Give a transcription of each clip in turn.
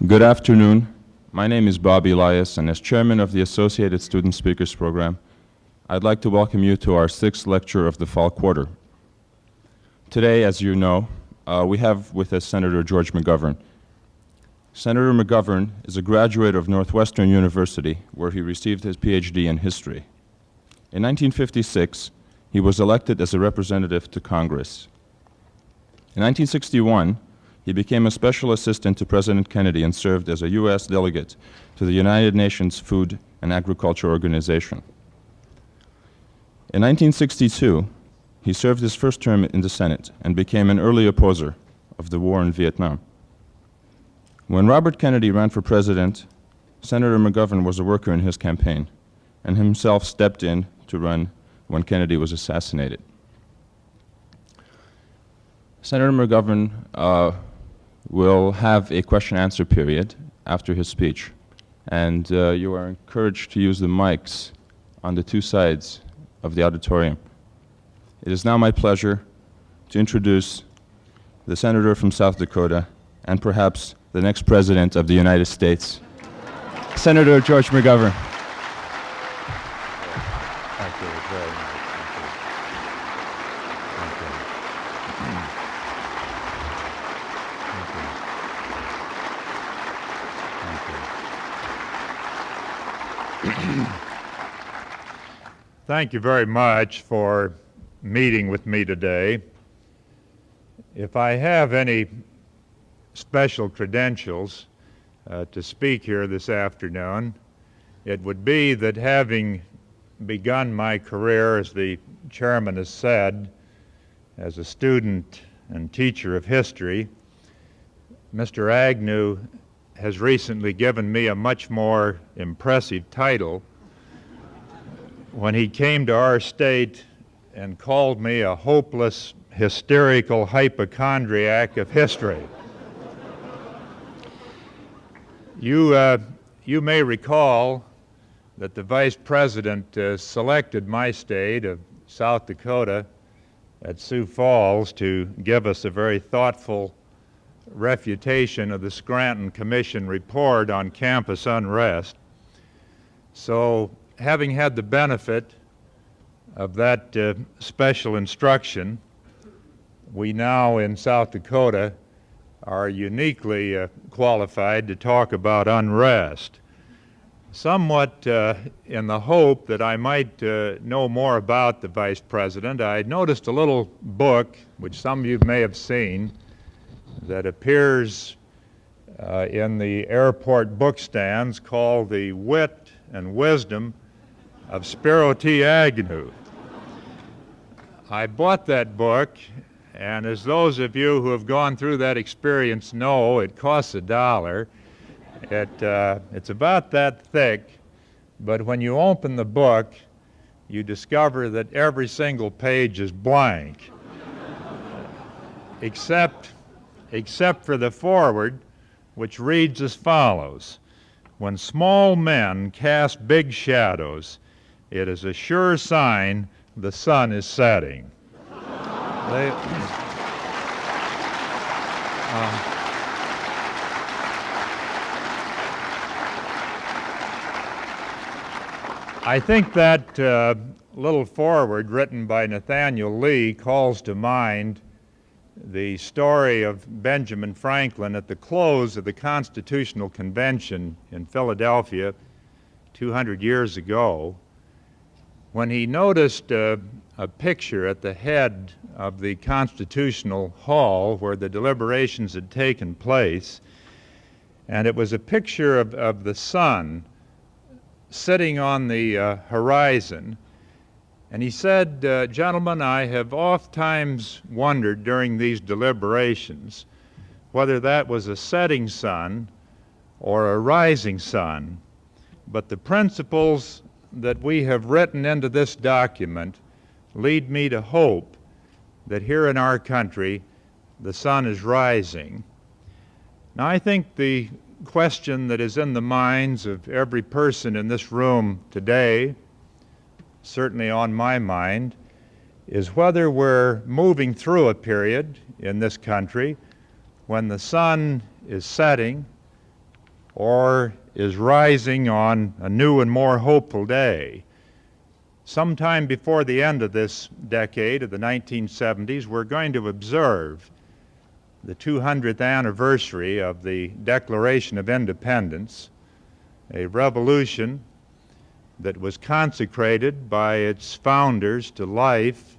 Good afternoon. My name is Bob Elias, and as chairman of the Associated Student Speakers Program, I'd like to welcome you to our sixth lecture of the fall quarter. Today, as you know, we have with us Senator George McGovern. Senator McGovern is a graduate of Northwestern University, where he received his PhD in history. In 1956, he was elected as a representative to Congress. In 1961, he became a special assistant to President Kennedy and served as a U.S. delegate to the United Nations Food and Agriculture Organization. In 1962, he served his first term in the Senate and became an early opposer of the war in Vietnam. When Robert Kennedy ran for president, Senator McGovern was a worker in his campaign and himself stepped in to run when Kennedy was assassinated. Senator McGovern will have a question-answer period after his speech, and you are encouraged to use the mics on the two sides of the auditorium. It is now my pleasure to introduce the senator from South Dakota and perhaps the next president of the United States, Senator George McGovern. Thank you very much. Thank you very much for meeting with me today. If I have any special credentials to speak here this afternoon, it would be that having begun my career, as the chairman has said, as a student and teacher of history, Mr. Agnew has recently given me a much more impressive title when he came to our state and called me a hopeless, hysterical hypochondriac of history. You may recall that the vice president selected my state of South Dakota at Sioux Falls to give us a very thoughtful refutation of the Scranton Commission report on campus unrest. So, having had the benefit of that special instruction, we now in South Dakota are uniquely qualified to talk about unrest. Somewhat in the hope that I might know more about the Vice President, I noticed a little book, which some of you may have seen, that appears in the airport book stands called The Wit and Wisdom of Spiro T. Agnew. I bought that book, and as those of you who have gone through that experience know, it costs $1. It's about that thick, but when you open the book, you discover that every single page is blank, except for the foreword, which reads as follows: "When small men cast big shadows, it is a sure sign the sun is setting." I think that little foreword written by Nathaniel Lee calls to mind the story of Benjamin Franklin at the close of the Constitutional Convention in Philadelphia 200 years ago, when he noticed a picture at the head of the Constitutional Hall where the deliberations had taken place, and it was a picture of the sun sitting on the horizon. And he said, "Gentlemen, I have oftentimes wondered during these deliberations whether that was a setting sun or a rising sun. But the principles that we have written into this document lead me to hope that here in our country the sun is rising." Now, I think the question that is in the minds of every person in this room today, certainly on my mind, is whether we're moving through a period in this country when the sun is setting or is rising on a new and more hopeful day. Sometime before the end of this decade, of the 1970s, we're going to observe the 200th anniversary of the Declaration of Independence, a revolution that was consecrated by its founders to life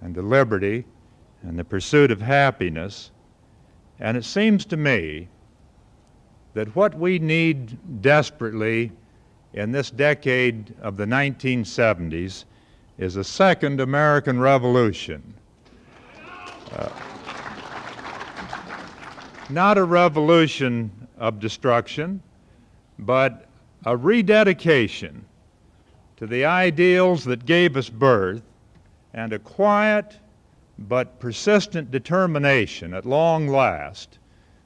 and to liberty and the pursuit of happiness. And it seems to me that what we need desperately in this decade of the 1970s is a second American Revolution. Not a revolution of destruction, but a rededication to the ideals that gave us birth, and a quiet but persistent determination at long last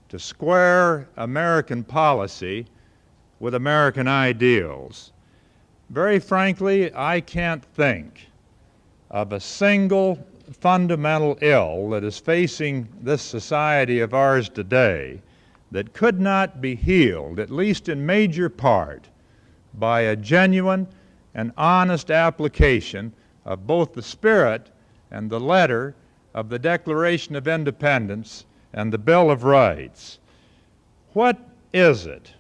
to square American policy with American ideals. Very frankly, I can't think of a single fundamental ill that is facing this society of ours today that could not be healed, at least in major part, by a genuine and honest application of both the spirit and the letter of the Declaration of Independence and the Bill of Rights. What is it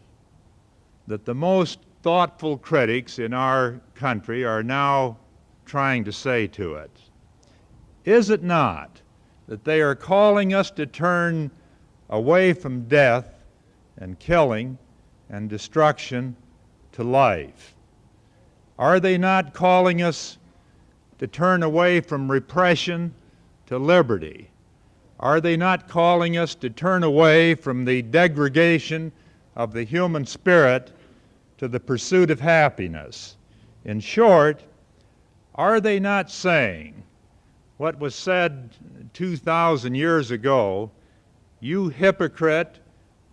that the most thoughtful critics in our country are now trying to say to it? Is it not that they are calling us to turn away from death and killing and destruction to life? Are they not calling us to turn away from repression to liberty? Are they not calling us to turn away from the degradation of the human spirit to the pursuit of happiness? In short, are they not saying what was said 2,000 years ago, you hypocrite,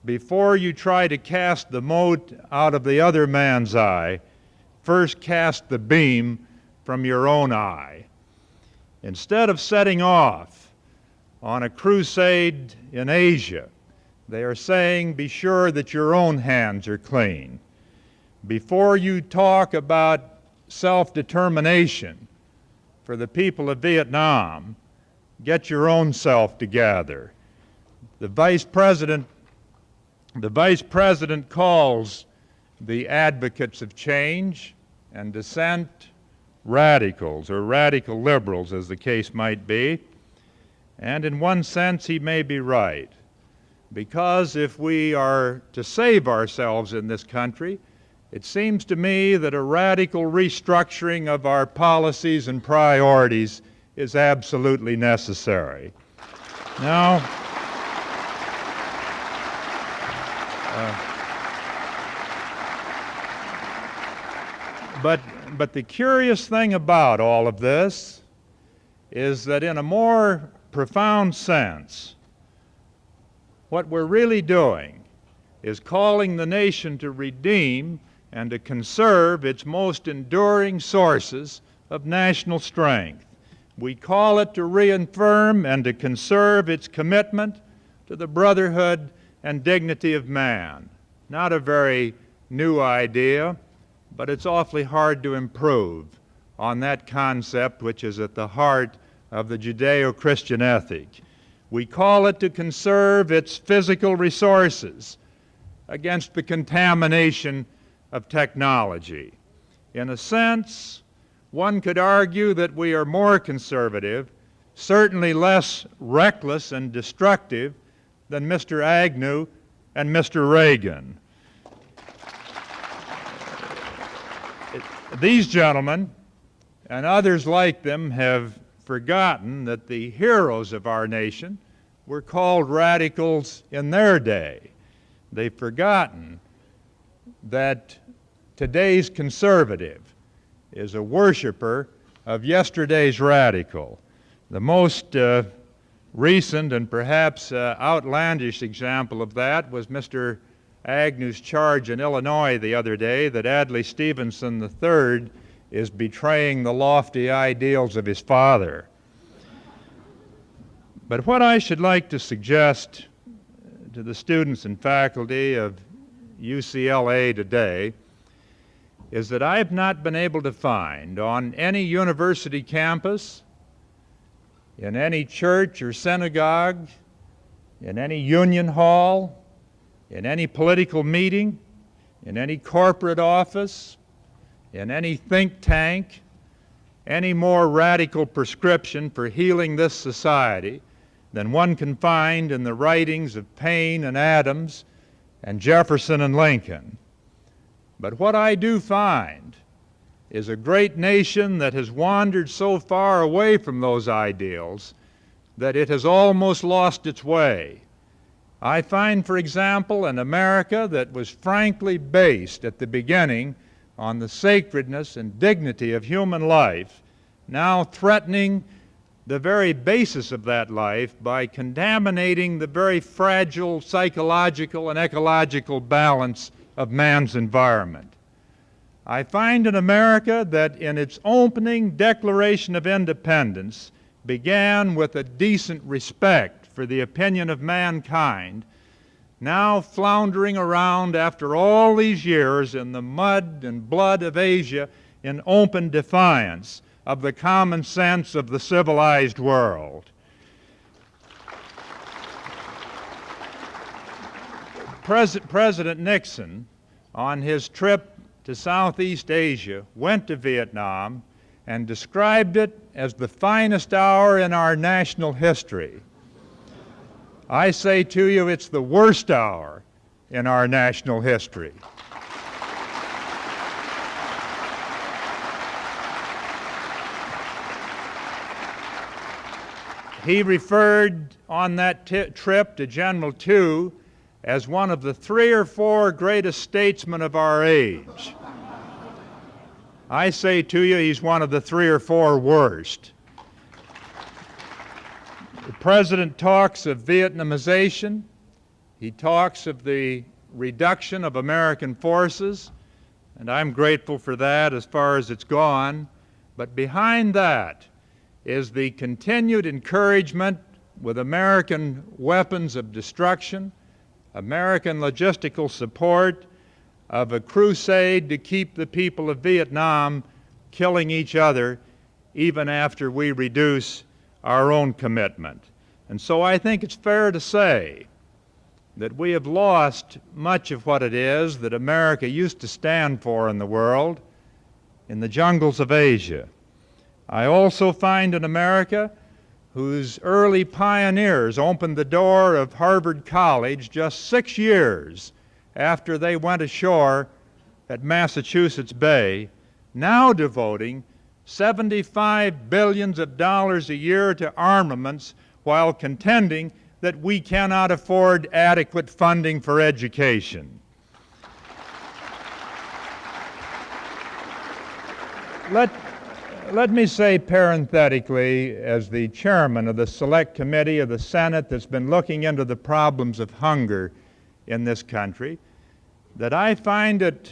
before you try to cast the mote out of the other man's eye, first cast the beam from your own eye? Instead of setting off on a crusade in Asia, they are saying, be sure that your own hands are clean. Before you talk about self-determination for the people of Vietnam, get your own self together. The Vice President calls the advocates of change and dissent radicals, or radical liberals, as the case might be. And in one sense, he may be right. Because if we are to save ourselves in this country, it seems to me that a radical restructuring of our policies and priorities is absolutely necessary. Now, but the curious thing about all of this is that in a more profound sense, what we're really doing is calling the nation to redeem and to conserve its most enduring sources of national strength. We call it to reaffirm and to conserve its commitment to the brotherhood and dignity of man. Not a very new idea, but it's awfully hard to improve on that concept which is at the heart of the Judeo-Christian ethic. We call it to conserve its physical resources against the contamination of technology. In a sense, one could argue that we are more conservative, certainly less reckless and destructive than Mr. Agnew and Mr. Reagan. These gentlemen and others like them have forgotten that the heroes of our nation were called radicals in their day. They've forgotten that today's conservative is a worshiper of yesterday's radical. The most recent and perhaps outlandish example of that was Mr. Agnew's charge in Illinois the other day that Adlai Stevenson III is betraying the lofty ideals of his father. But what I should like to suggest to the students and faculty of UCLA today is that I have not been able to find on any university campus, in any church or synagogue, in any union hall, in any political meeting, in any corporate office, in any think tank, any more radical prescription for healing this society than one can find in the writings of Paine and Adams and Jefferson and Lincoln. But what I do find is a great nation that has wandered so far away from those ideals that it has almost lost its way. I find, for example, an America that was frankly based at the beginning on the sacredness and dignity of human life, now threatening the very basis of that life by contaminating the very fragile psychological and ecological balance of man's environment. I find an America that in its opening Declaration of Independence began with a decent respect for the opinion of mankind, now floundering around after all these years in the mud and blood of Asia in open defiance of the common sense of the civilized world. President Nixon, on his trip to Southeast Asia, went to Vietnam and described it as the finest hour in our national history. I say to you, it's the worst hour in our national history. He referred on that trip to General Tew as one of the 3 or 4 greatest statesmen of our age. I say to you, he's one of the 3 or 4 worst. The President talks of Vietnamization. He talks of the reduction of American forces, and I'm grateful for that as far as it's gone. But behind that is the continued encouragement with American weapons of destruction, American logistical support of a crusade to keep the people of Vietnam killing each other even after we reduce our own commitment. And so I think it's fair to say that we have lost much of what it is that America used to stand for in the world in the jungles of Asia. I also find an America whose early pioneers opened the door of Harvard College just 6 years after they went ashore at Massachusetts Bay, now devoting $75 billion a year to armaments while contending that we cannot afford adequate funding for education. Let me say parenthetically, as the chairman of the Select Committee of the Senate that's been looking into the problems of hunger in this country, that I find it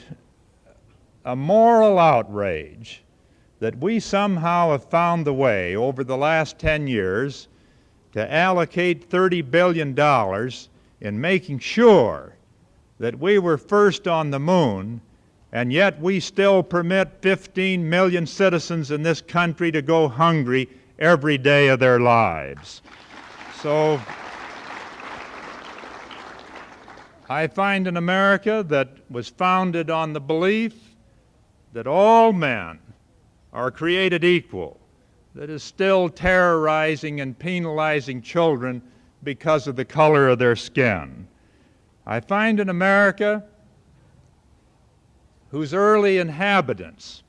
a moral outrage that we somehow have found the way over the last 10 years to allocate $30 billion in making sure that we were first on the moon, and yet we still permit 15 million citizens in this country to go hungry every day of their lives. So I find an America that was founded on the belief that all men are created equal, that is still terrorizing and penalizing children because of the color of their skin. I find an America whose early inhabitants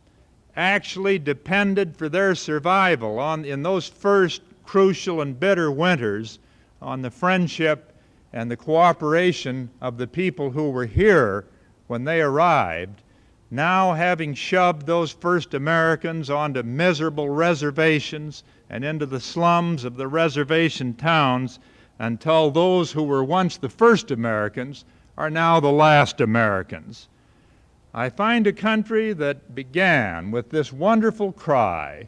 actually depended for their survival in those first crucial and bitter winters on the friendship and the cooperation of the people who were here when they arrived, now having shoved those first Americans onto miserable reservations and into the slums of the reservation towns until those who were once the first Americans are now the last Americans. I find a country that began with this wonderful cry,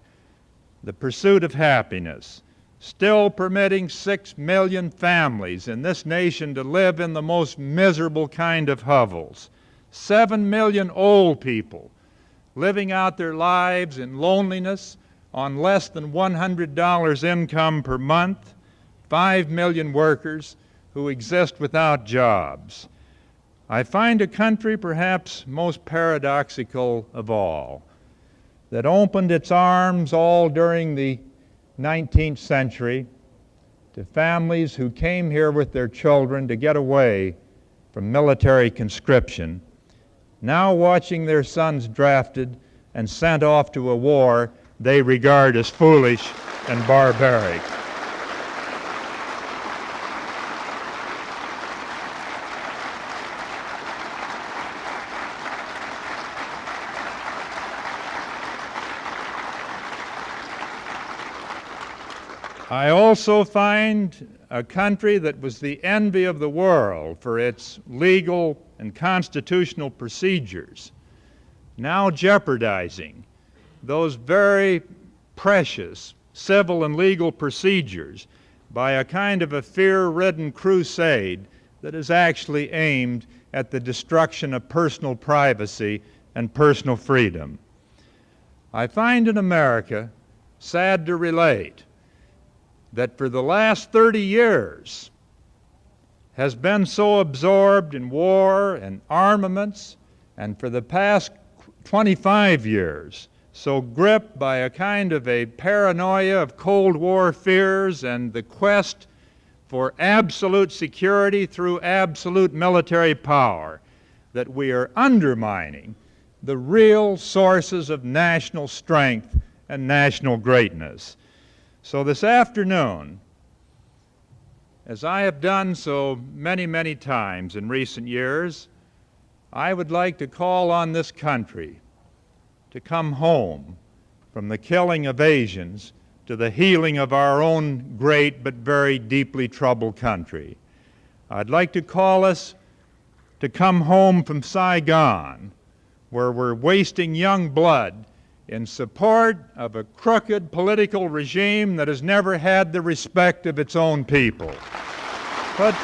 the pursuit of happiness, still permitting 6 million families in this nation to live in the most miserable kind of hovels, 7 million old people living out their lives in loneliness on less than $100 income per month, 5 million workers who exist without jobs. I find a country perhaps most paradoxical of all, that opened its arms all during the 19th century to families who came here with their children to get away from military conscription, now watching their sons drafted and sent off to a war they regard as foolish and barbaric. I also find a country that was the envy of the world for its legal and constitutional procedures, now jeopardizing those very precious civil and legal procedures by a kind of a fear-ridden crusade that is actually aimed at the destruction of personal privacy and personal freedom. I find in America, sad to relate, that for the last 30 years has been so absorbed in war and armaments, and for the past 25 years so gripped by a kind of a paranoia of Cold War fears and the quest for absolute security through absolute military power, that we are undermining the real sources of national strength and national greatness. So this afternoon, as I have done so many, many times in recent years, I would like to call on this country to come home from the killing of Asians to the healing of our own great but very deeply troubled country. I'd like to call us to come home from Saigon, where we're wasting young blood in support of a crooked political regime that has never had the respect of its own people. But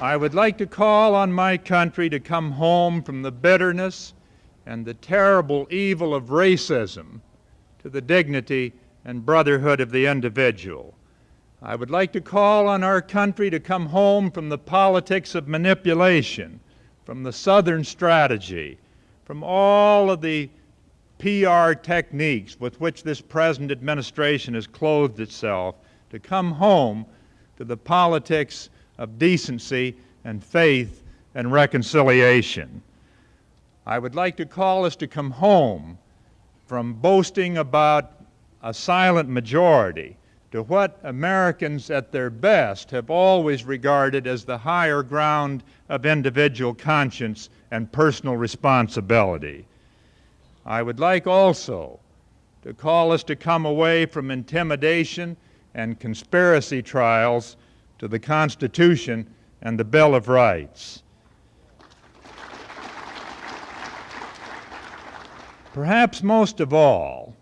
I would like to call on my country to come home from the bitterness and the terrible evil of racism to the dignity and brotherhood of the individual. I would like to call on our country to come home from the politics of manipulation, from the Southern strategy, from all of the PR techniques with which this present administration has clothed itself, to come home to the politics of decency and faith and reconciliation. I would like to call us to come home from boasting about a silent majority to what Americans at their best have always regarded as the higher ground of individual conscience and personal responsibility. I would like also to call us to come away from intimidation and conspiracy trials to the Constitution and the Bill of Rights. Perhaps most of all,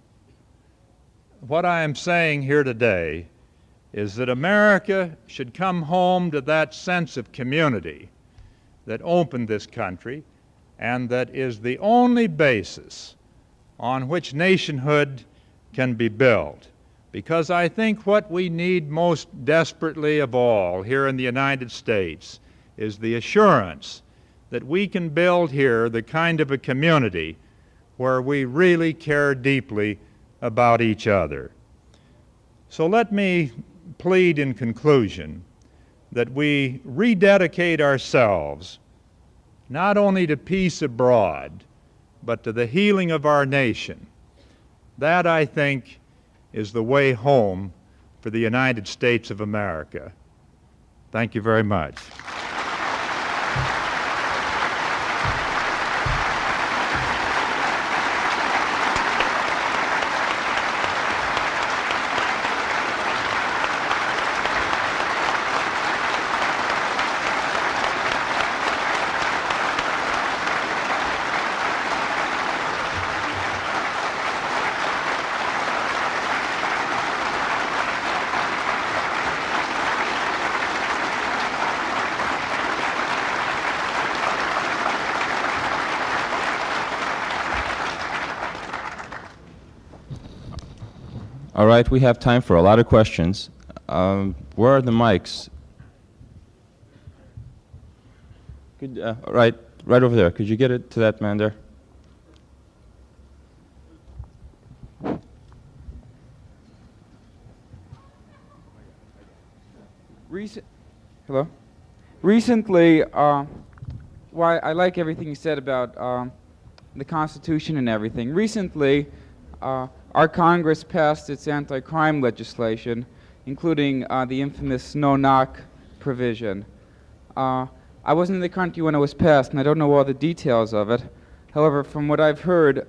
what I am saying here today is that America should come home to that sense of community that opened this country and that is the only basis on which nationhood can be built. Because I think what we need most desperately of all here in the United States is the assurance that we can build here the kind of a community where we really care deeply about each other. So let me plead in conclusion that we rededicate ourselves not only to peace abroad, but to the healing of our nation. That, I think, is the way home for the United States of America. Thank you very much. All right, we have time for a lot of questions. Where are the mics? Right over there. Could you get it to that man there? Hello? Recently, I like everything you said about the Constitution and everything. Recently, our Congress passed its anti-crime legislation, including the infamous no-knock provision. I wasn't in the country when it was passed, and I don't know all the details of it. However, from what I've heard,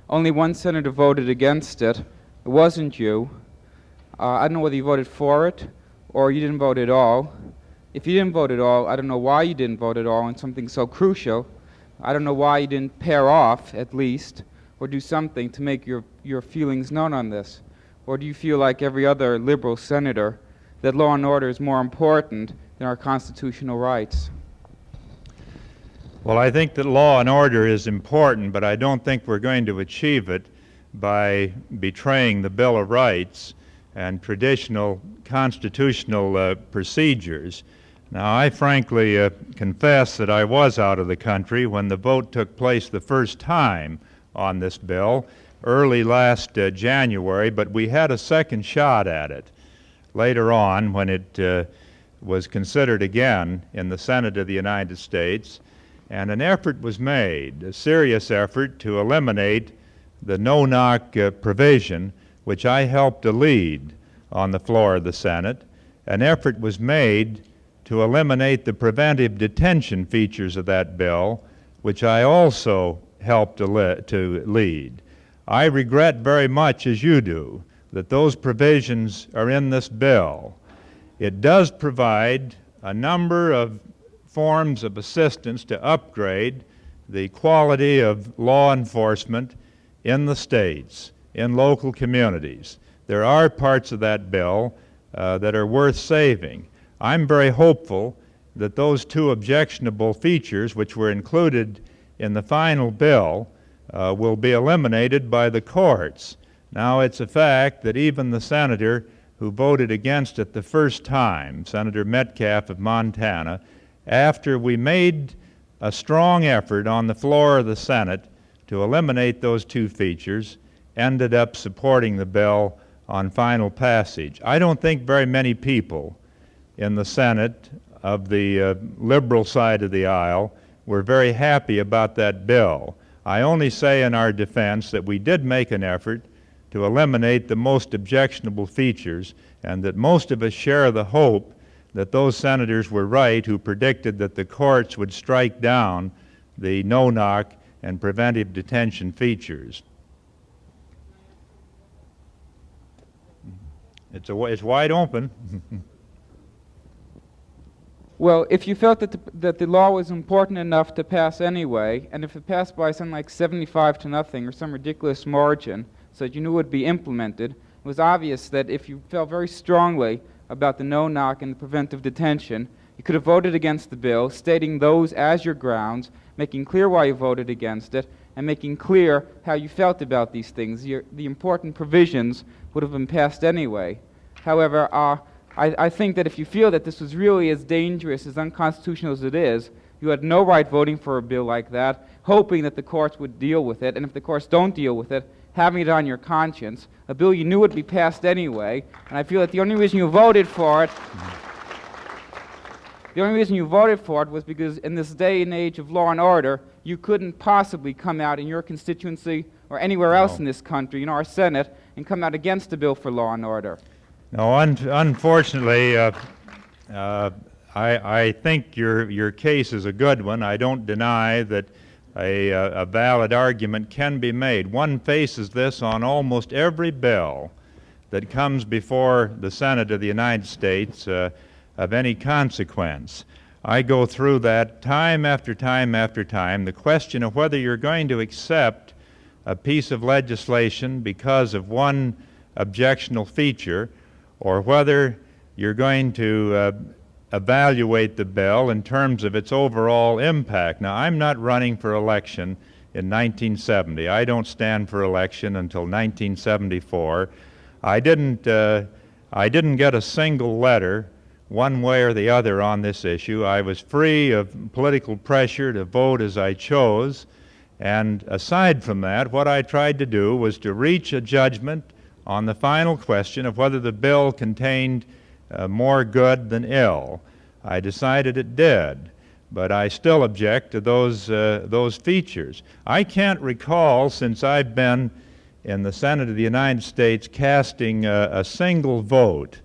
only one senator voted against it. It wasn't you. I don't know whether you voted for it or you didn't vote at all. If you didn't vote at all, I don't know why you didn't vote at all on something so crucial. I don't know why you didn't pair off, at least, or do something to make your feelings known on this. Or do you feel like every other liberal senator that law and order is more important than our constitutional rights? Well, I think that law and order is important, but I don't think we're going to achieve it by betraying the Bill of Rights and traditional constitutional procedures. Now, I frankly confess that I was out of the country when the vote took place the first time on this bill, early last January, but we had a second shot at it later on when it was considered again in the Senate of the United States, and an effort was made, a serious effort, to eliminate the no-knock provision, which I helped to lead on the floor of the Senate. An effort was made to eliminate the preventive detention features of that bill, which I also helped to lead. I regret very much, as you do, that those provisions are in this bill. It does provide a number of forms of assistance to upgrade the quality of law enforcement in the states, in local communities. There are parts of that bill that are worth saving. I'm very hopeful that those two objectionable features, which were included in the final bill, will be eliminated by the courts. Now, it's a fact that even the senator who voted against it the first time, Senator Metcalf of Montana, after we made a strong effort on the floor of the Senate to eliminate those two features, ended up supporting the bill on final passage. I don't think very many people in the Senate of the liberal side of the aisle were very happy about that bill. I only say in our defense that we did make an effort to eliminate the most objectionable features, and that most of us share the hope that those senators were right who predicted that the courts would strike down the no-knock and preventive detention features. It's wide open. Well, if you felt that the law was important enough to pass anyway, and if it passed by something like 75-0 or some ridiculous margin, so that you knew it would be implemented, it was obvious that if you felt very strongly about the no-knock and the preventive detention, you could have voted against the bill, stating those as your grounds, making clear why you voted against it, and making clear how you felt about these things. The important provisions would have been passed anyway. However, I think that if you feel that this was really as dangerous, as unconstitutional as it is, you had no right voting for a bill like that, hoping that the courts would deal with it, and if the courts don't deal with it, having it on your conscience, a bill you knew would be passed anyway, and I feel that the only reason you voted for it was because in this day and age of law and order, you couldn't possibly come out in your constituency or anywhere else in this country, in our Senate, and come out against a bill for law and order. No, unfortunately, I think your case is a good one. I don't deny that a valid argument can be made. One faces this on almost every bill that comes before the Senate of the United States of any consequence. I go through that time after time after time, the question of whether you're going to accept a piece of legislation because of one objectionable feature, or whether you're going to evaluate the bill in terms of its overall impact. Now, I'm not running for election in 1970. I don't stand for election until 1974. I didn't get a single letter one way or the other on this issue. I was free of political pressure to vote as I chose. And aside from that, what I tried to do was to reach a judgment on the final question of whether the bill contained more good than ill. I decided it did, but I still object to those features. I can't recall, since I've been in the Senate of the United States, casting a single vote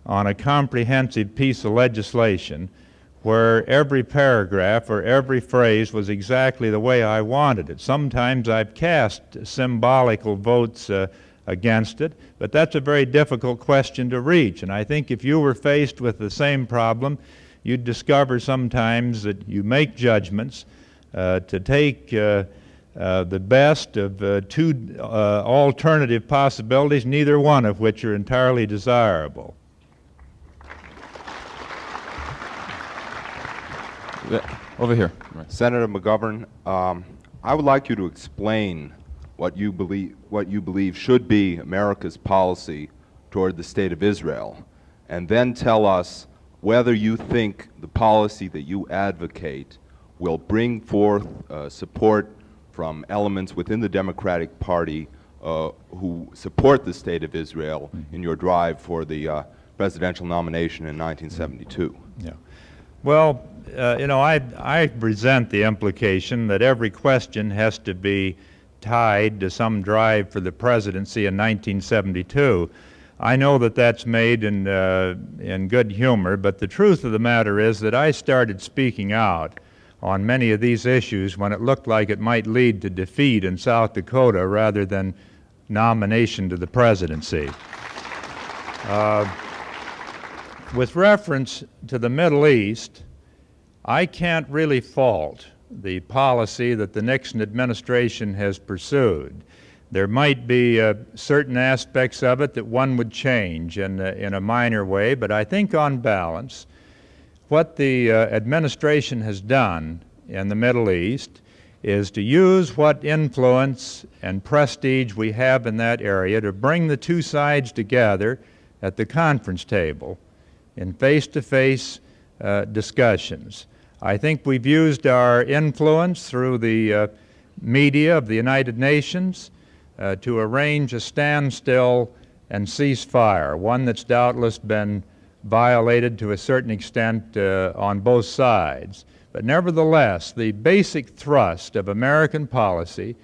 on a comprehensive piece of legislation where every paragraph or every phrase was exactly the way I wanted it. Sometimes I've cast symbolical votes against it, but that's a very difficult question to reach. And I think if you were faced with the same problem, you'd discover sometimes that you make judgments to take the best of two alternative possibilities, neither one of which are entirely desirable. Over here. Senator McGovern, I would like you to explain what you believe should be America's policy toward the State of Israel, and then tell us whether you think the policy that you advocate will bring forth support from elements within the Democratic Party who support the State of Israel in your drive for the presidential nomination in 1972. Yeah. Well, I resent the implication that every question has to be tied to some drive for the presidency in 1972. I know that that's made in good humor, but the truth of the matter is that I started speaking out on many of these issues when it looked like it might lead to defeat in South Dakota rather than nomination to the presidency. With reference to the Middle East, I can't really fault the policy that the Nixon administration has pursued. There might be certain aspects of it that one would change in a minor way, but I think on balance, what the administration has done in the Middle East is to use what influence and prestige we have in that area to bring the two sides together at the conference table in face-to-face discussions. I think we've used our influence through the media of the United Nations to arrange a standstill and ceasefire, one that's doubtless been violated to a certain extent on both sides. But nevertheless, the basic thrust of American policy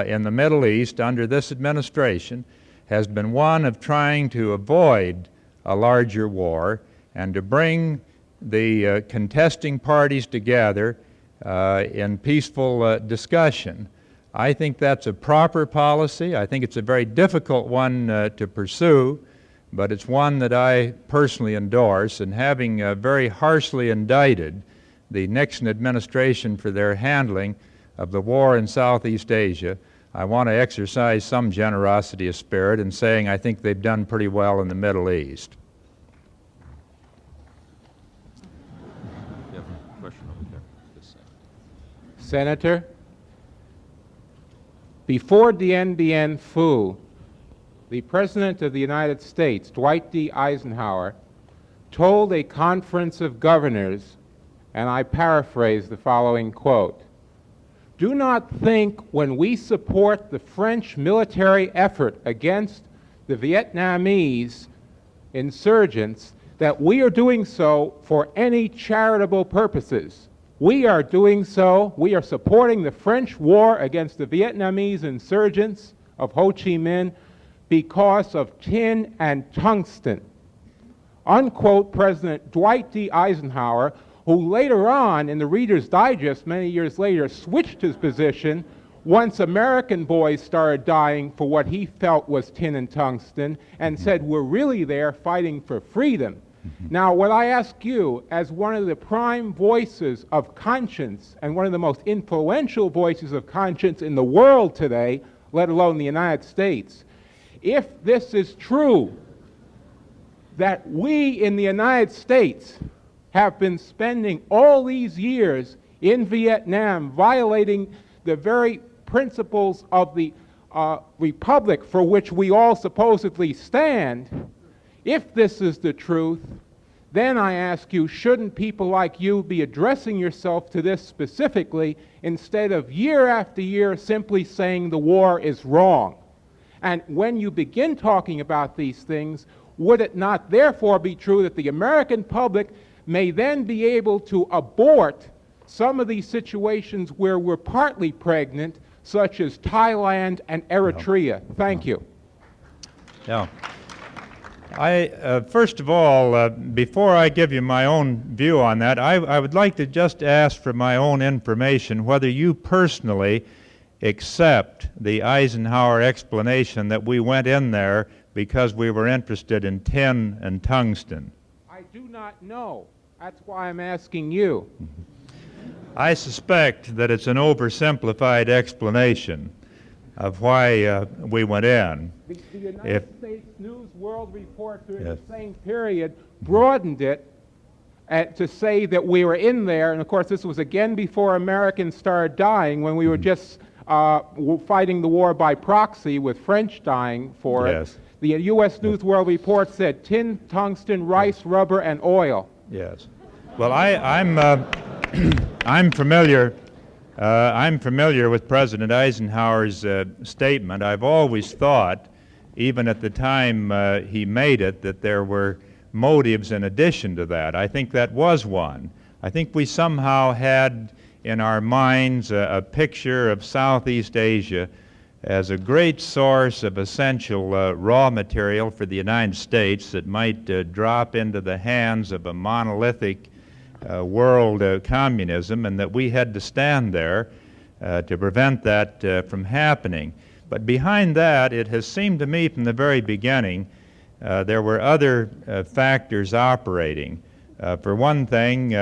in the Middle East under this administration has been one of trying to avoid a larger war and to bring the contesting parties together in peaceful discussion. I think that's a proper policy. I think it's a very difficult one to pursue, but it's one that I personally endorse, and having very harshly indicted the Nixon administration for their handling of the war in Southeast Asia, I want to exercise some generosity of spirit in saying I think they've done pretty well in the Middle East. Senator, before Dien Bien Phu, the President of the United States, Dwight D. Eisenhower, told a conference of governors, and I paraphrase the following quote, "Do not think when we support the French military effort against the Vietnamese insurgents that we are doing so for any charitable purposes. We are doing so, we are supporting the French war against the Vietnamese insurgents of Ho Chi Minh because of tin and tungsten." Unquote President Dwight D. Eisenhower, who later on in the Reader's Digest many years later switched his position once American boys started dying for what he felt was tin and tungsten, and said, "We're really there fighting for freedom." Now, what I ask you, as one of the prime voices of conscience and one of the most influential voices of conscience in the world today, let alone the United States, if this is true, that we in the United States have been spending all these years in Vietnam violating the very principles of the republic for which we all supposedly stand, if this is the truth, then I ask you, shouldn't people like you be addressing yourself to this specifically instead of year after year simply saying the war is wrong? And when you begin talking about these things, would it not therefore be true that the American public may then be able to abort some of these situations where we're partly pregnant, such as Thailand and Eritrea? Thank you. Yeah. First of all, before I give you my own view on that, I would like to just ask for my own information whether you personally accept the Eisenhower explanation that we went in there because we were interested in tin and tungsten. I do not know. That's why I'm asking you. I suspect that it's an oversimplified explanation of why we went in. The United States News World Report during the same period broadened it to say that we were in there, and of course this was again before Americans started dying, when we were just fighting the war by proxy with French dying for it. The U.S. News World Report said tin, tungsten, rice, rubber, and oil. Yes. Well, I'm familiar. I'm familiar with President Eisenhower's statement. I've always thought, even at the time he made it, that there were motives in addition to that. I think that was one. I think we somehow had in our minds a picture of Southeast Asia as a great source of essential raw material for the United States that might drop into the hands of a monolithic world communism, and that we had to stand there to prevent that from happening. But behind that, it has seemed to me from the very beginning there were other factors operating. For one thing,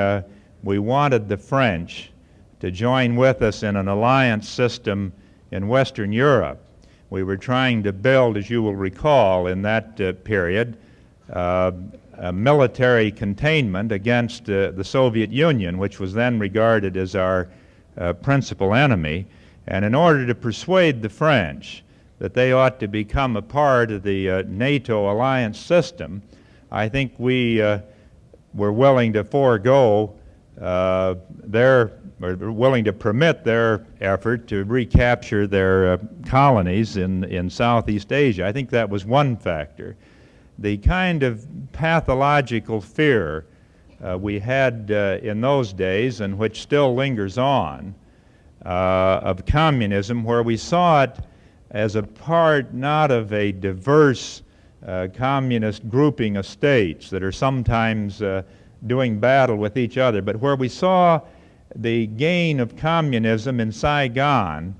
we wanted the French to join with us in an alliance system in Western Europe. We were trying to build, as you will recall, in that period, a military containment against the Soviet Union, which was then regarded as our principal enemy. And in order to persuade the French that they ought to become a part of the NATO alliance system, I think we were willing to forego willing to permit their effort to recapture their colonies in Southeast Asia. I think that was one factor. The kind of pathological fear we had in those days, and which still lingers on, of communism, where we saw it as a part not of a diverse communist grouping of states that are sometimes doing battle with each other, but where we saw the gain of communism in Saigon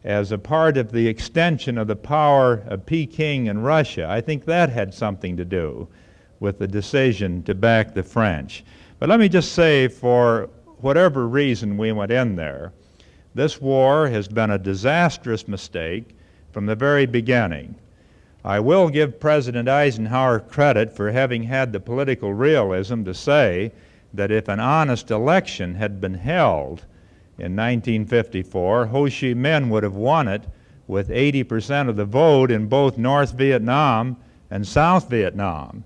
as a part of the extension of the power of Peking and Russia. I think that had something to do with the decision to back the French. But let me just say, for whatever reason we went in there, this war has been a disastrous mistake from the very beginning. I will give President Eisenhower credit for having had the political realism to say that if an honest election had been held in 1954, Ho Chi Minh would have won it with 80% of the vote in both North Vietnam and South Vietnam.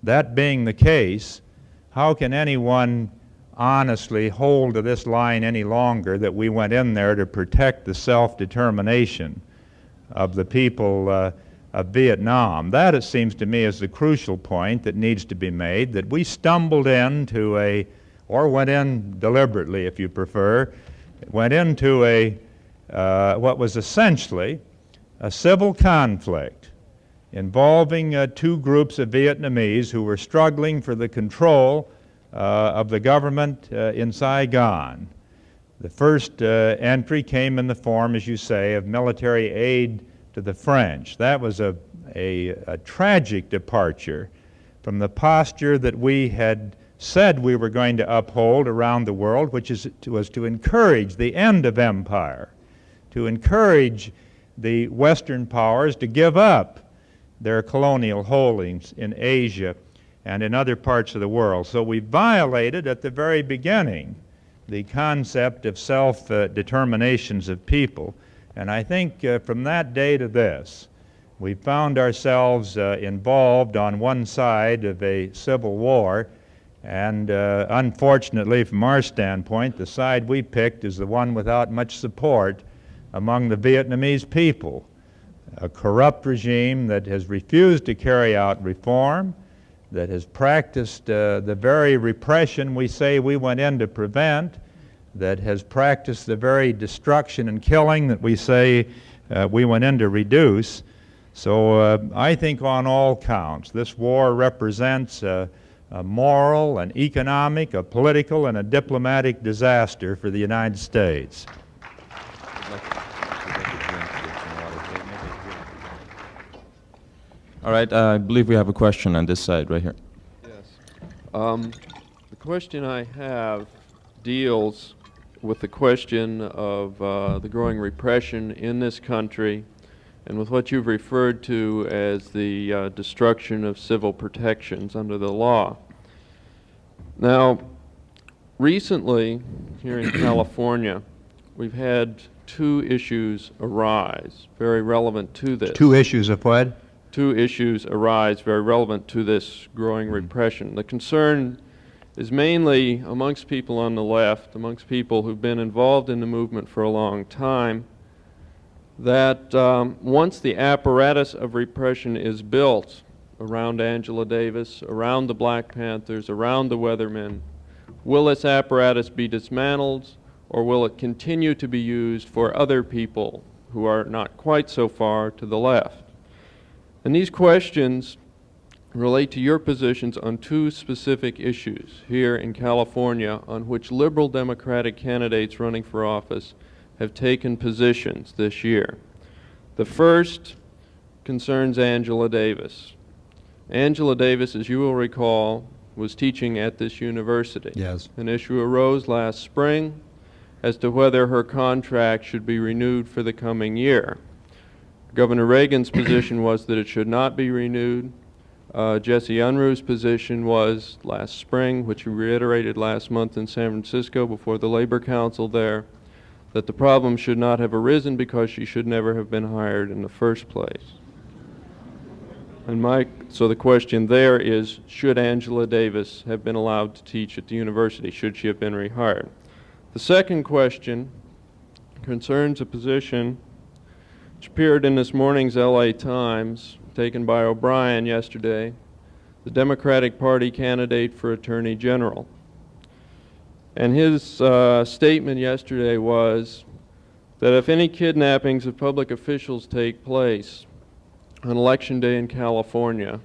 That being the case, how can anyone honestly hold to this line any longer that we went in there to protect the self-determination of the people of Vietnam? That, it seems to me, is the crucial point that needs to be made, that we stumbled into or went in deliberately, if you prefer, went into what was essentially a civil conflict involving two groups of Vietnamese who were struggling for the control of the government in Saigon. The first entry came in the form, as you say, of military aid to the French. That was a tragic departure from the posture that we had said we were going to uphold around the world, which was to encourage the end of empire, to encourage the Western powers to give up their colonial holdings in Asia and in other parts of the world. So we violated at the very beginning the concept of self-determinations of people, And I think from that day to this, we found ourselves involved on one side of a civil war, and unfortunately, from our standpoint, the side we picked is the one without much support among the Vietnamese people. A corrupt regime that has refused to carry out reform, that has practiced the very repression we say we went in to prevent, that has practiced the very destruction and killing that we say we went in to reduce. So I think on all counts, this war represents a moral, an economic, a political, and a diplomatic disaster for the United States. All right, I believe we have a question on this side right here. Yes. The question I have deals with the question of the growing repression in this country and with what you've referred to as the destruction of civil protections under the law. Now, recently, here in California, we've had two issues arise very relevant to this. Two issues of what? Two issues arise very relevant to this growing repression. The concern is mainly amongst people on the left, amongst people who've been involved in the movement for a long time, that once the apparatus of repression is built around Angela Davis, around the Black Panthers, around the Weathermen, will this apparatus be dismantled, or will it continue to be used for other people who are not quite so far to the left? And these questions relate to your positions on two specific issues here in California on which liberal Democratic candidates running for office have taken positions this year. The first concerns Angela Davis. Angela Davis, as you will recall, was teaching at this university. Yes. An issue arose last spring as to whether her contract should be renewed for the coming year. Governor Reagan's position was that it should not be renewed. Jesse Unruh's position was last spring, which he reiterated last month in San Francisco before the Labor Council there, that the problem should not have arisen because she should never have been hired in the first place. And so the question there is, should Angela Davis have been allowed to teach at the university? Should she have been rehired? The second question concerns a position which appeared in this morning's LA Times, taken by O'Brien yesterday, the Democratic Party candidate for Attorney General. And his statement yesterday was that if any kidnappings of public officials take place on Election Day in California,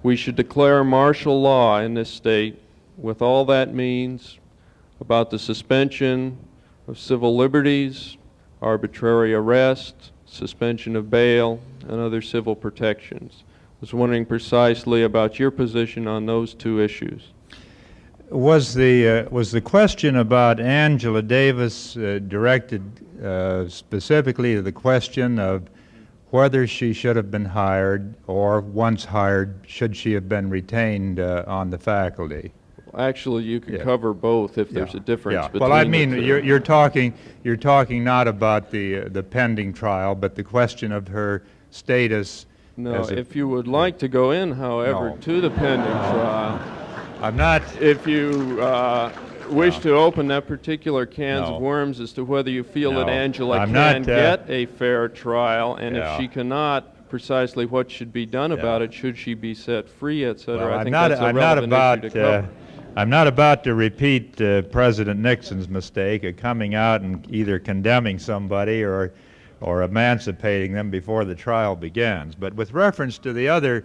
we should declare martial law in this state with all that means about the suspension of civil liberties, arbitrary arrest, suspension of bail, and other civil protections. I was wondering precisely about your position on those two issues. Was the question about Angela Davis directed specifically to the question of whether she should have been hired, or once hired, should she have been retained on the faculty? Actually, you could cover both if there's a difference between Well, I mean, the two. you're talking not about the pending trial, but the question of her status. No, if you would like to go in, however, No. to the pending trial, I'm not. if you wish to open that particular cans No. of worms as to whether you feel that No. Angela I'm can not, get a fair trial, and Yeah. if she cannot, precisely what should be done about it, should she be set free, etc. Well, I think that's a relevant issue to cover. I'm not about to repeat President Nixon's mistake of coming out and either condemning somebody or emancipating them before the trial begins. But with reference to the other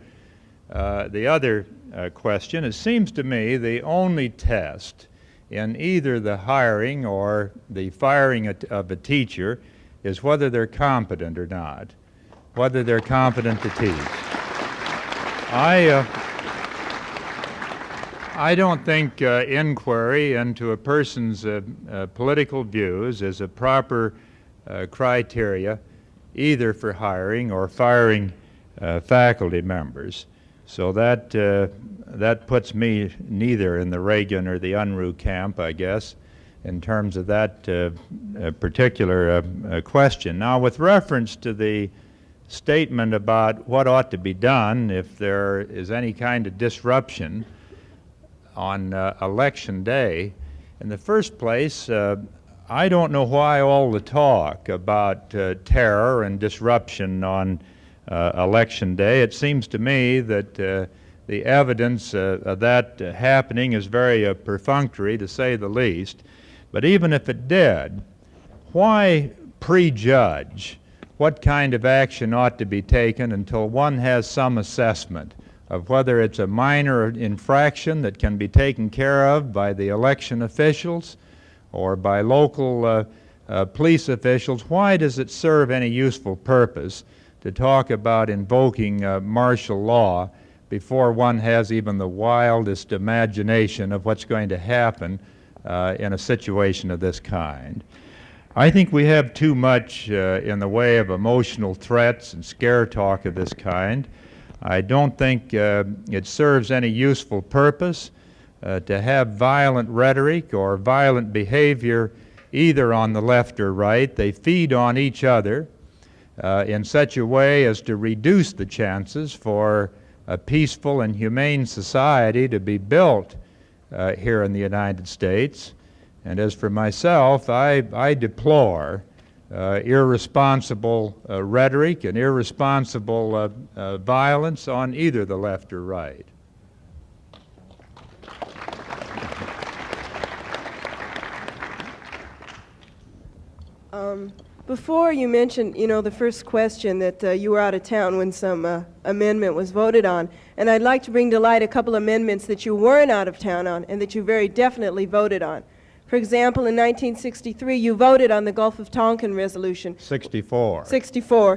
question, it seems to me the only test in either the hiring or the firing of a teacher is whether they're competent or not, whether they're competent to teach. I don't think inquiry into a person's political views is a proper criteria either for hiring or firing faculty members. So that puts me neither in the Reagan or the Unruh camp, I guess. in terms of that particular question. Now, with reference to the statement about what ought to be done if there is any kind of disruption on election day, in the first place, I don't know why all the talk about terror and disruption on election day. It seems to me that the evidence of that happening is very perfunctory, to say the least. But even if it did, why prejudge what kind of action ought to be taken until one has some assessment of whether it's a minor infraction that can be taken care of by the election officials or by local police officials? Why does it serve any useful purpose to talk about invoking martial law before one has even the wildest imagination of what's going to happen in a situation of this kind? I think we have too much in the way of emotional threats and scare talk of this kind. I don't think it serves any useful purpose to have violent rhetoric or violent behavior either on the left or right. They feed on each other in such a way as to reduce the chances for a peaceful and humane society to be built here in the United States. And as for myself, I deplore irresponsible rhetoric and irresponsible violence on either the left or right. Before you mentioned, the first question that you were out of town when some amendment was voted on, and I'd like to bring to light a couple amendments that you weren't out of town on and that you very definitely voted on. For example, in 1963, you voted on the Gulf of Tonkin resolution. 64. 64.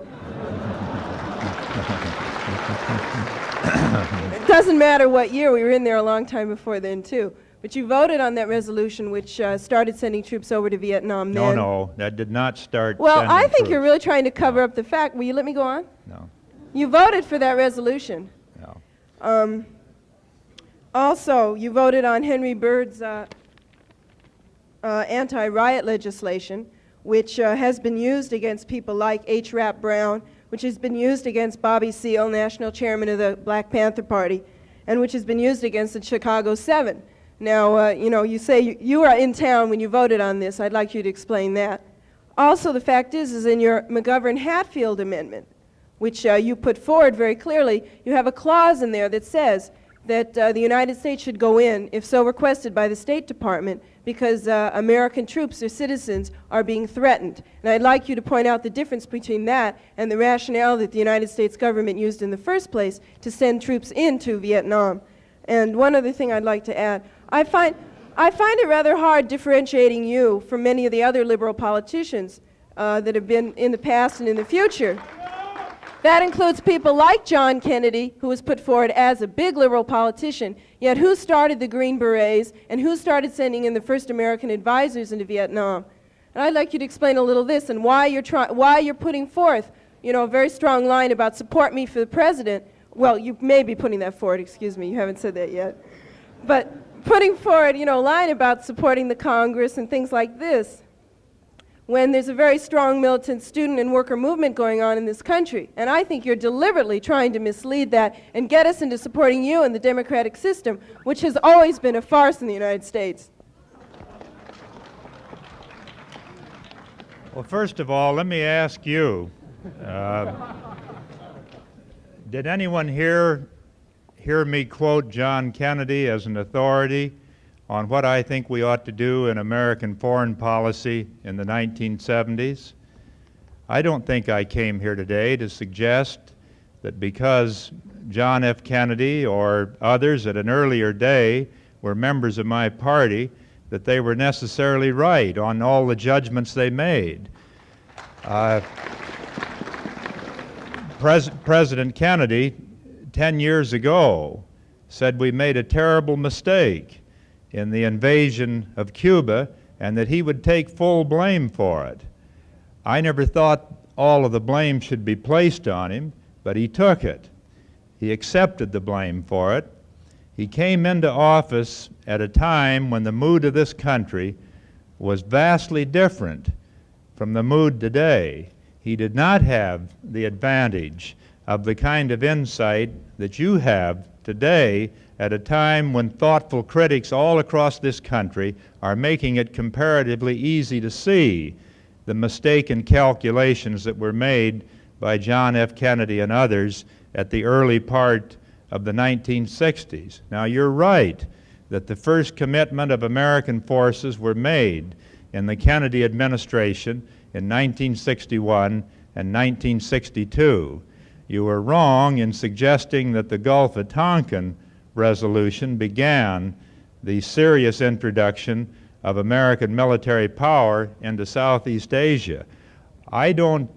It doesn't matter what year, we were in there a long time before then, too. But you voted on that resolution, which started sending troops over to Vietnam then. No, that did not start Well, sending I think troops. you're really trying to cover up the fact. Will you let me go on? No, You voted for that resolution. no. Also, you voted on Henry Byrd's anti-riot legislation, which has been used against people like H. Rap Brown, which has been used against Bobby Seale, national chairman of the Black Panther Party, and which has been used against the Chicago 7. Now, you say you were in town when you voted on this. I'd like you to explain that. Also, the fact is in your McGovern-Hatfield amendment, which you put forward very clearly, you have a clause in there that says that the United States should go in, if so requested by the State Department, because American troops or citizens are being threatened. And I'd like you to point out the difference between that and the rationale that the United States government used in the first place to send troops into Vietnam. And one other thing I'd like to add, I find it rather hard differentiating you from many of the other liberal politicians that have been in the past and in the future. That includes people like John Kennedy, who was put forward as a big liberal politician, yet who started the Green Berets and who started sending in the first American advisors into Vietnam. And I'd like you to explain a little this and why you're putting forth, a very strong line about support me for the president. Well, you may be putting that forward, excuse me, you haven't said that yet. But putting forward, a line about supporting the Congress and things like this, when there's a very strong militant student and worker movement going on in this country. And I think you're deliberately trying to mislead that and get us into supporting you and the democratic system, which has always been a farce in the United States. Well, first of all, let me ask you, did anyone hear me quote John Kennedy as an authority on what I think we ought to do in American foreign policy in the 1970s? I don't think I came here today to suggest that because John F. Kennedy or others at an earlier day were members of my party, that they were necessarily right on all the judgments they made. President Kennedy, 10 years ago, said we made a terrible mistake in the invasion of Cuba and that he would take full blame for it. I never thought all of the blame should be placed on him, but he took it. He accepted the blame for it. He came into office at a time when the mood of this country was vastly different from the mood today. He did not have the advantage of the kind of insight that you have today at a time when thoughtful critics all across this country are making it comparatively easy to see the mistaken calculations that were made by John F. Kennedy and others at the early part of the 1960s. Now, you're right that the first commitment of American forces were made in the Kennedy administration in 1961 and 1962. You were wrong in suggesting that the Gulf of Tonkin resolution began the serious introduction of American military power into Southeast Asia. I don't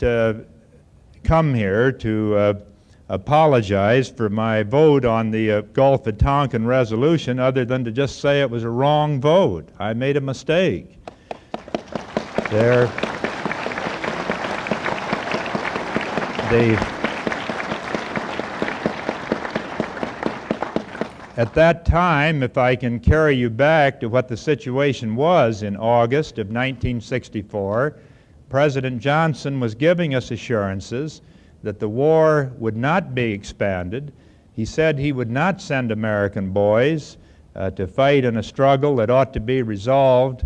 come here to apologize for my vote on the Gulf of Tonkin resolution other than to just say it was a wrong vote. I made a mistake. At that time, if I can carry you back to what the situation was in August of 1964, President Johnson was giving us assurances that the war would not be expanded. He said he would not send American boys to fight in a struggle that ought to be resolved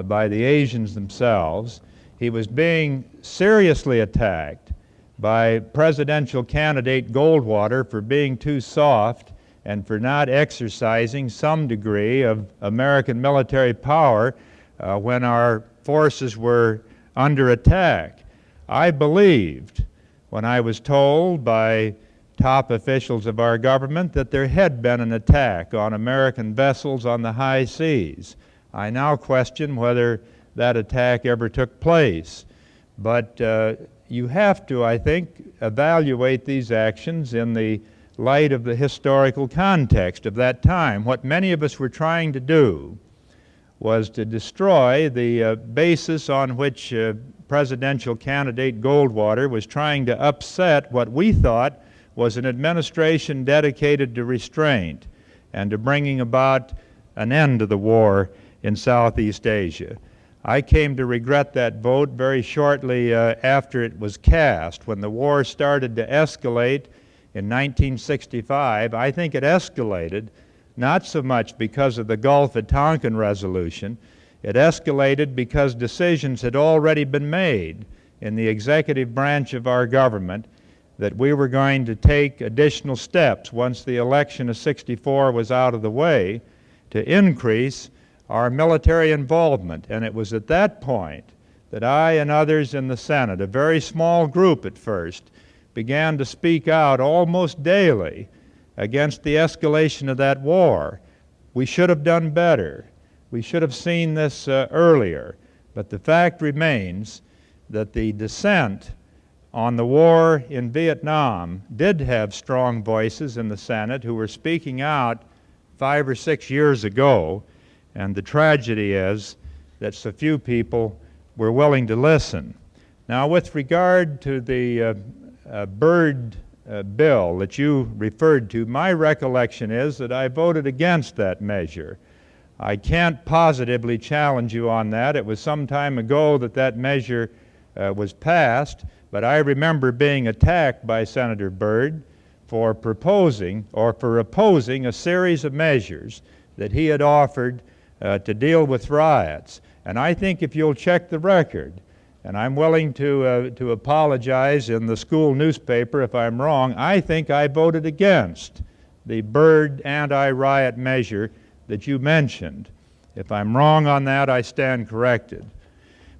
by the Asians themselves. He was being seriously attacked by presidential candidate Goldwater for being too soft and for not exercising some degree of American military power when our forces were under attack. I believed when I was told by top officials of our government that there had been an attack on American vessels on the high seas. I now question whether that attack ever took place. But you have to, I think, evaluate these actions in the light of the historical context of that time. What many of us were trying to do was to destroy the basis on which presidential candidate Goldwater was trying to upset what we thought was an administration dedicated to restraint and to bringing about an end to the war in Southeast Asia. I came to regret that vote very shortly after it was cast. When the war started to escalate in 1965, I think it escalated not so much because of the Gulf of Tonkin resolution. It escalated because decisions had already been made in the executive branch of our government that we were going to take additional steps once the election of '64 was out of the way to increase our military involvement. And it was at that point that I and others in the Senate, a very small group at first, began to speak out almost daily against the escalation of that war. We should have done better. We should have seen this earlier. But the fact remains that the dissent on the war in Vietnam did have strong voices in the Senate who were speaking out 5 or 6 years ago, and the tragedy is that so few people were willing to listen. Now, with regard to the Byrd bill that you referred to, my recollection is that I voted against that measure. I can't positively challenge you on that. It was some time ago that that measure was passed, but I remember being attacked by Senator Byrd for proposing or for opposing a series of measures that he had offered to deal with riots. And I think if you'll check the record, and I'm willing to apologize in the school newspaper if I'm wrong, I think I voted against the Byrd anti-riot measure that you mentioned. If I'm wrong on that, I stand corrected.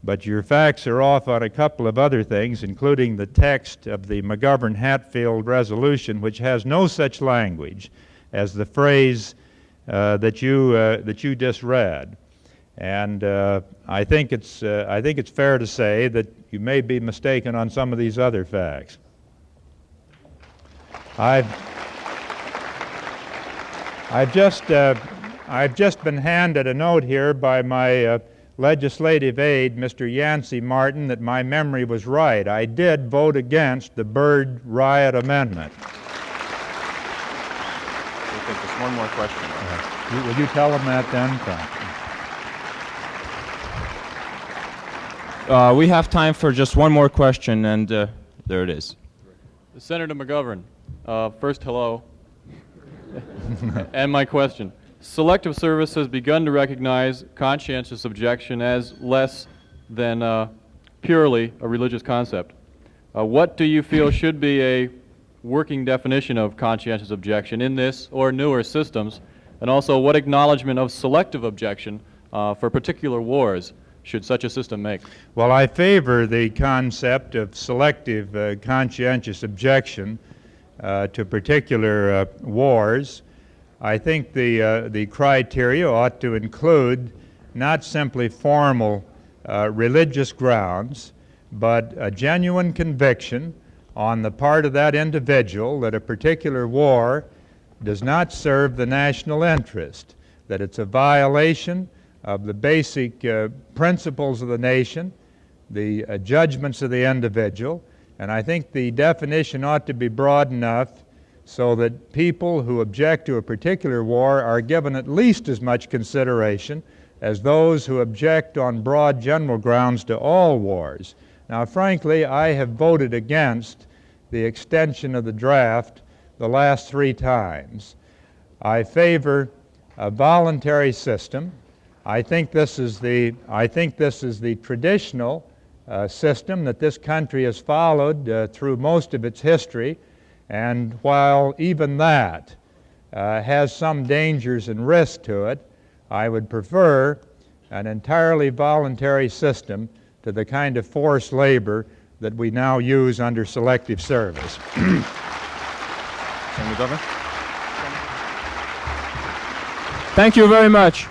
But your facts are off on a couple of other things, including the text of the McGovern-Hatfield resolution, which has no such language as the phrase that you just read. And I think it's fair to say that you may be mistaken on some of these other facts. I've just been handed a note here by my legislative aide, Mr. Yancey Martin, that my memory was right. I did vote against the Byrd riot amendment. We'll take just one more question. Will you tell them that then? Thank you. We have time for just one more question, and there it is. Senator McGovern, first, hello. And my question. Selective service has begun to recognize conscientious objection as less than purely a religious concept. What do you feel should be a working definition of conscientious objection in this or newer systems? And also, what acknowledgement of selective objection for particular wars should such a system make? Well, I favor the concept of selective conscientious objection to particular wars. I think the criteria ought to include not simply formal religious grounds, but a genuine conviction on the part of that individual that a particular war does not serve the national interest, that it's a violation of the basic principles of the nation, the judgments of the individual, and I think the definition ought to be broad enough so that people who object to a particular war are given at least as much consideration as those who object on broad general grounds to all wars. Now, frankly, I have voted against the extension of the draft the last 3 times. I favor a voluntary system. I think this is the traditional system that this country has followed through most of its history, and while even that has some dangers and risks to it, I would prefer an entirely voluntary system to the kind of forced labor that we now use under selective service. Senator McGovern? Thank you very much.